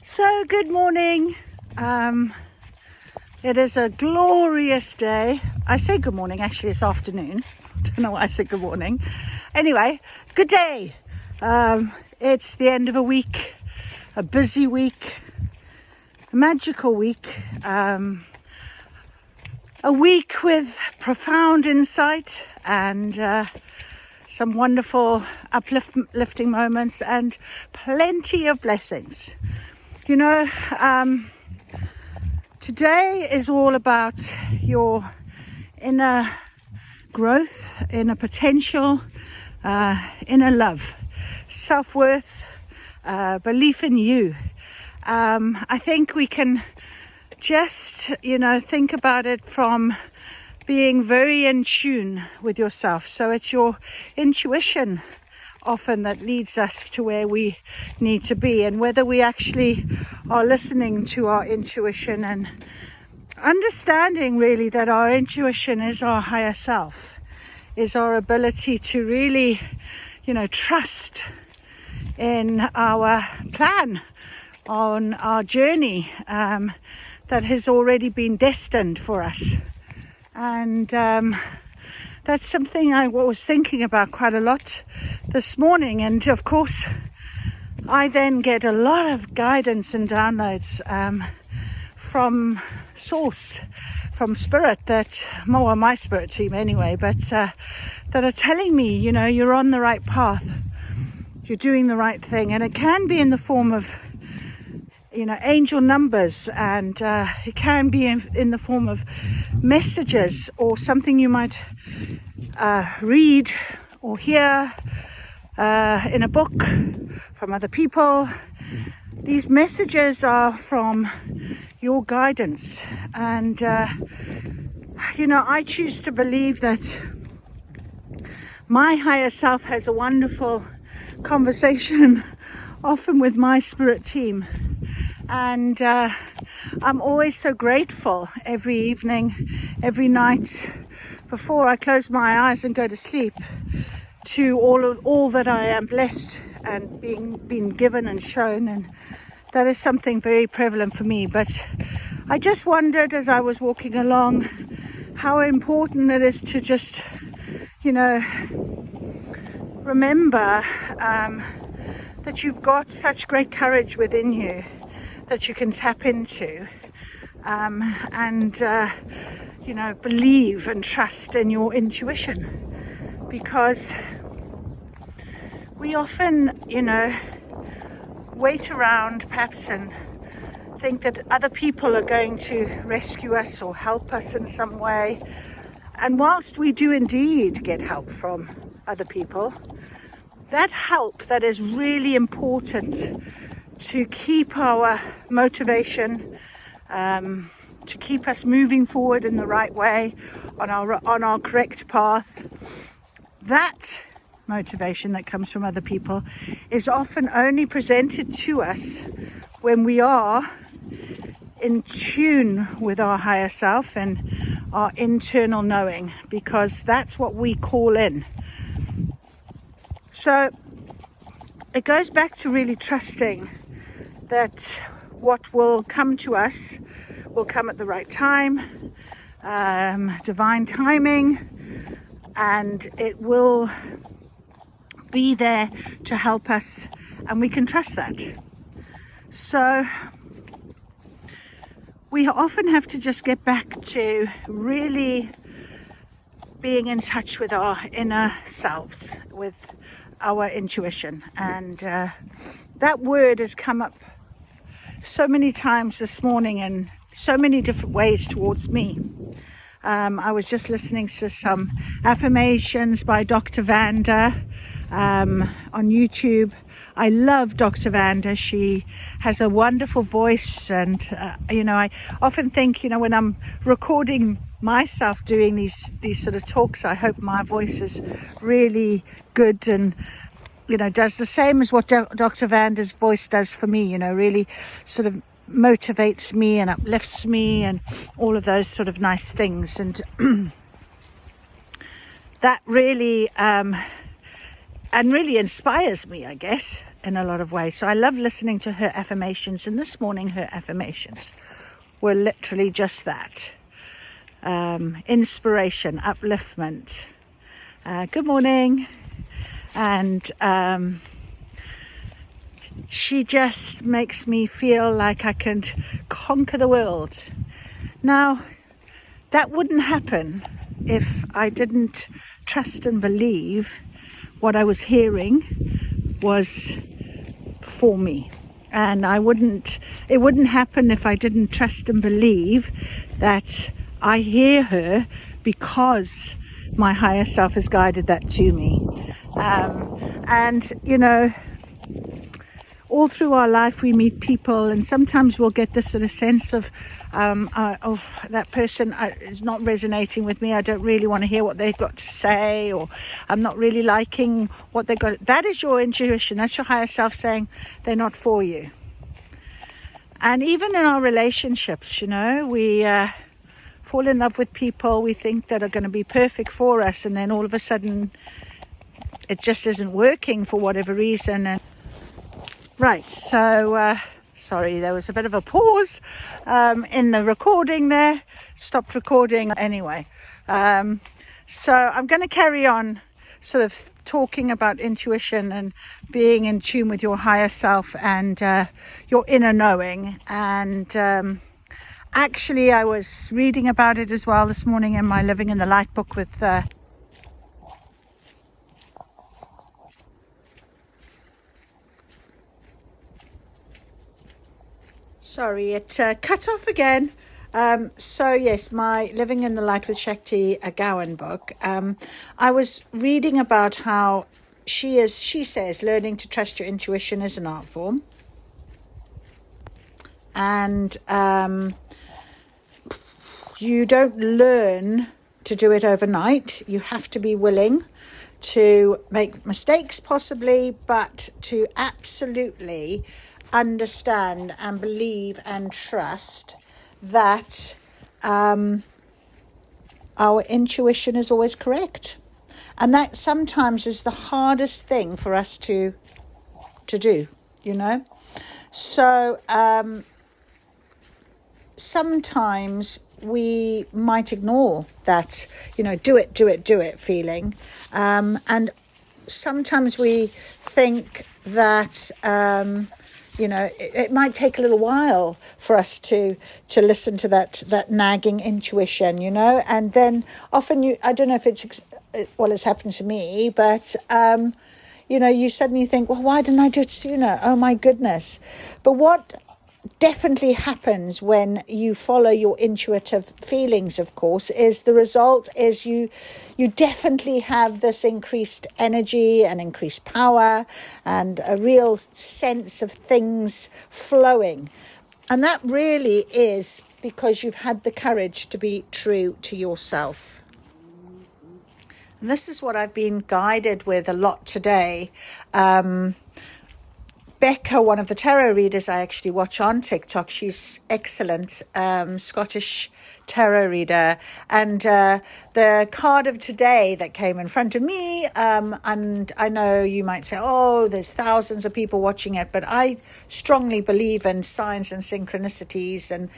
So good morning. It is a glorious day. I say good morning, actually it's afternoon. Don't know why I said good morning. Anyway, good day. It's the end of a week, a busy week, a magical week, a week with profound insight and some wonderful uplifting moments and plenty of blessings. You know, today is all about your inner growth, inner potential, inner love, self-worth, belief in you. I think we can just, think about it from being very in tune with yourself. So it's your intuition often that leads us to where we need to be, and whether we actually are listening to our intuition and understanding really that our intuition is our higher self, is our ability to really, trust in our plan, on our journey that has already been destined for us. And that's something I was thinking about quite a lot this morning. And of course, I then get a lot of guidance and downloads from Source, from Spirit, my Spirit team anyway, but that are telling me, you're on the right path, you're doing the right thing. And it can be in the form of angel numbers, and it can be in the form of messages or something you might read or hear in a book from other people. These messages are from your guidance, and I choose to believe that my higher self has a wonderful conversation often with my spirit team. And I'm always so grateful every evening, every night, before I close my eyes and go to sleep, to all that I am blessed and being given and shown. And that is something very prevalent for me. But I just wondered as I was walking along how important it is to just, remember that you've got such great courage within you that you can tap into, and believe and trust in your intuition, because we often wait around perhaps and think that other people are going to rescue us or help us in some way. And whilst we do indeed get help from other people, that help that is really important to keep our motivation, to keep us moving forward in the right way, on our correct path. That motivation that comes from other people is often only presented to us when we are in tune with our higher self and our internal knowing, because that's what we call in. So it goes back to really trusting that what will come to us will come at the right time, divine timing, and it will be there to help us, and we can trust that. So we often have to just get back to really being in touch with our inner selves, with our intuition. And that word has come up so many times this morning in so many different ways towards me. I was just listening to some affirmations by Dr. Vanda on YouTube. I love Dr. Vanda. She has a wonderful voice, and I often think, when I'm recording myself doing these sort of talks, I hope my voice is really good and does the same as what Dr. Vanda's voice does for me, really sort of motivates me and uplifts me and all of those sort of nice things. And that really really inspires me, I guess. in a lot of ways. So I love listening to her affirmations, and this morning her affirmations were literally just that. Inspiration, upliftment. Good morning. And she just makes me feel like I can conquer the world. Now, that wouldn't happen if I didn't trust and believe what I was hearing was for me. And it wouldn't happen if I didn't trust and believe that I hear her because my higher self has guided that to me. And, you know, all through our life we meet people, and sometimes we'll get this sort of sense of, oh, that person is not resonating with me. I don't really want to hear what they've got to say, or I'm not really liking what they've got. That is your intuition. That's your higher self saying they're not for you. And even in our relationships, you know, we fall in love with people we think that are going to be perfect for us, and then all of a sudden it just isn't working for whatever reason. And right, so sorry, there was a bit of a pause in the recording there. Stopped recording anyway. So I'm going to carry on sort of talking about intuition and being in tune with your higher self and your inner knowing. And actually, I was reading about it as well this morning in my Living in the Light book with sorry, it cut off again. So yes, my Living in the Light with Shakti Gowan book. I was reading about how she says learning to trust your intuition is an art form. And you don't learn to do it overnight. You have to be willing to make mistakes possibly, but to absolutely understand and believe and trust that our intuition is always correct. And that sometimes is the hardest thing for us to do, you know. So sometimes we might ignore that, you know, do it feeling. And sometimes we think that, you know, it might take a little while for us to listen to that nagging intuition, you know. And then often I don't know if it's happened to me, but you know, you suddenly think, well, why didn't I do it sooner? Oh my goodness. But what definitely happens when you follow your intuitive feelings, of course, is the result is you definitely have this increased energy and increased power and a real sense of things flowing. And that really is because you've had the courage to be true to yourself. And this is what I've been guided with a lot today. Becca, one of the tarot readers I actually watch on TikTok, she's excellent, Scottish tarot reader. And the card of today that came in front of me, and I know you might say, oh, there's thousands of people watching it, but I strongly believe in signs and synchronicities and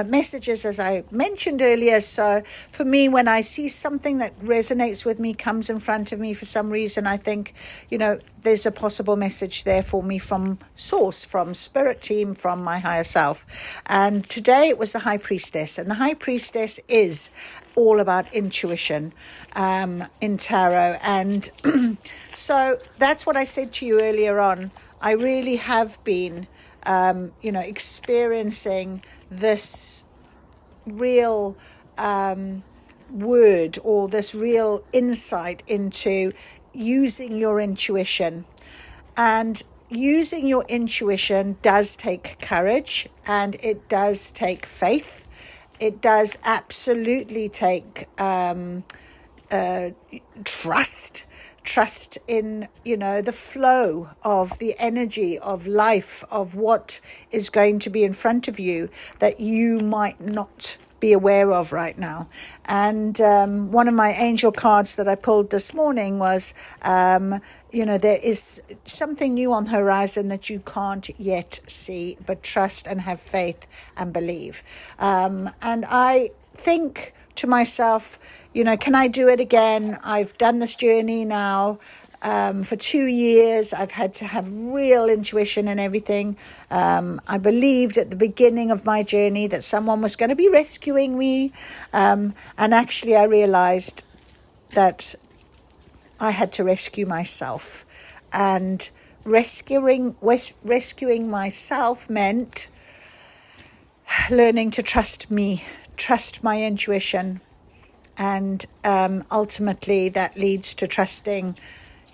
messages, as I mentioned earlier. So for me, when I see something that resonates with me, comes in front of me for some reason, I think, you know, there's a possible message there for me from source, from spirit team, from my higher self. And today it was the High Priestess, and the High Priestess is all about intuition in tarot. And so that's what I said to you earlier on. I really have been you know, experiencing this real word, or this real insight into using your intuition. And using your intuition does take courage, and it does take faith. It does absolutely take trust in, you know, the flow of the energy of life, of what is going to be in front of you that you might not be aware of right now. And one of my angel cards that I pulled this morning was, there is something new on the horizon that you can't yet see, but trust and have faith and believe. And I think to myself, can I do it again? I've done this journey now for 2 years. I've had to have real intuition and everything. I believed at the beginning of my journey that someone was going to be rescuing me. And actually I realized that I had to rescue myself. And rescuing myself meant learning to trust me, trust my intuition. And ultimately that leads to trusting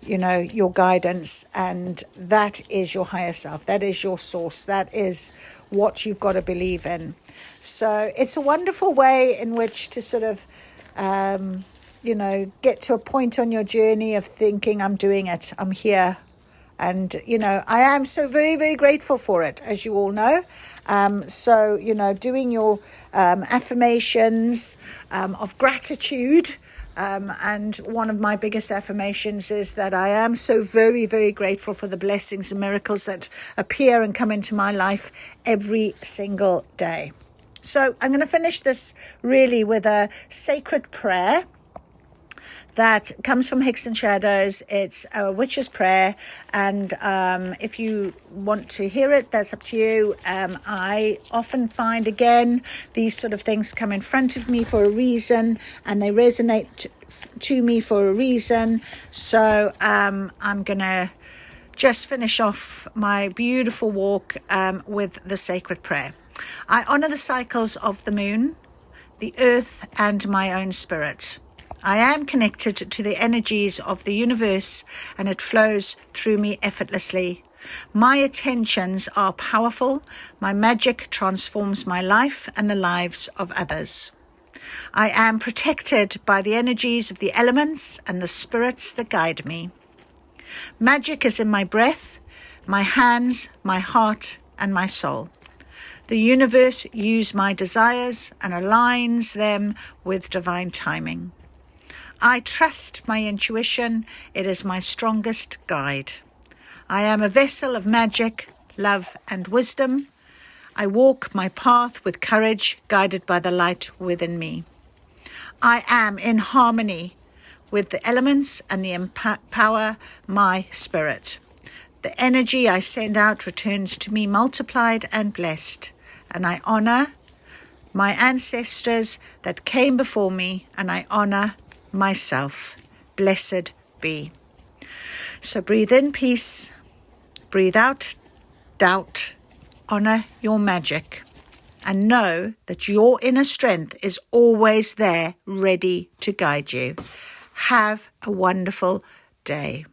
your guidance, and that is your higher self. That is your source. That is what you've got to believe in. So it's a wonderful way in which to sort of, get to a point on your journey of thinking, I'm doing it, I'm here. And, I am so very, very grateful for it, as you all know. Doing your affirmations of gratitude. And one of my biggest affirmations is that I am so very, very grateful for the blessings and miracles that appear and come into my life every single day. So I'm going to finish this really with a sacred prayer that comes from Hicks and Shadows. It's a witch's prayer, and if you want to hear it, that's up to you. I often find, again, these sort of things come in front of me for a reason, and they resonate to me for a reason. So I'm gonna just finish off my beautiful walk with the sacred prayer. I honor the cycles of the moon, the earth, and my own spirit. I am connected to the energies of the universe, and it flows through me effortlessly. My attentions are powerful. My magic transforms my life and the lives of others. I am protected by the energies of the elements and the spirits that guide me. Magic is in my breath, my hands, my heart, and my soul. The universe uses my desires and aligns them with divine timing. I trust my intuition. It is my strongest guide. I am a vessel of magic, love, and wisdom. I walk my path with courage, guided by the light within me. I am in harmony with the elements and the empower my spirit. The energy I send out returns to me multiplied and blessed. And I honor my ancestors that came before me, and I honor myself. Blessed be. So breathe in peace, breathe out doubt, honor your magic, and know that your inner strength is always there, ready to guide you. Have a wonderful day.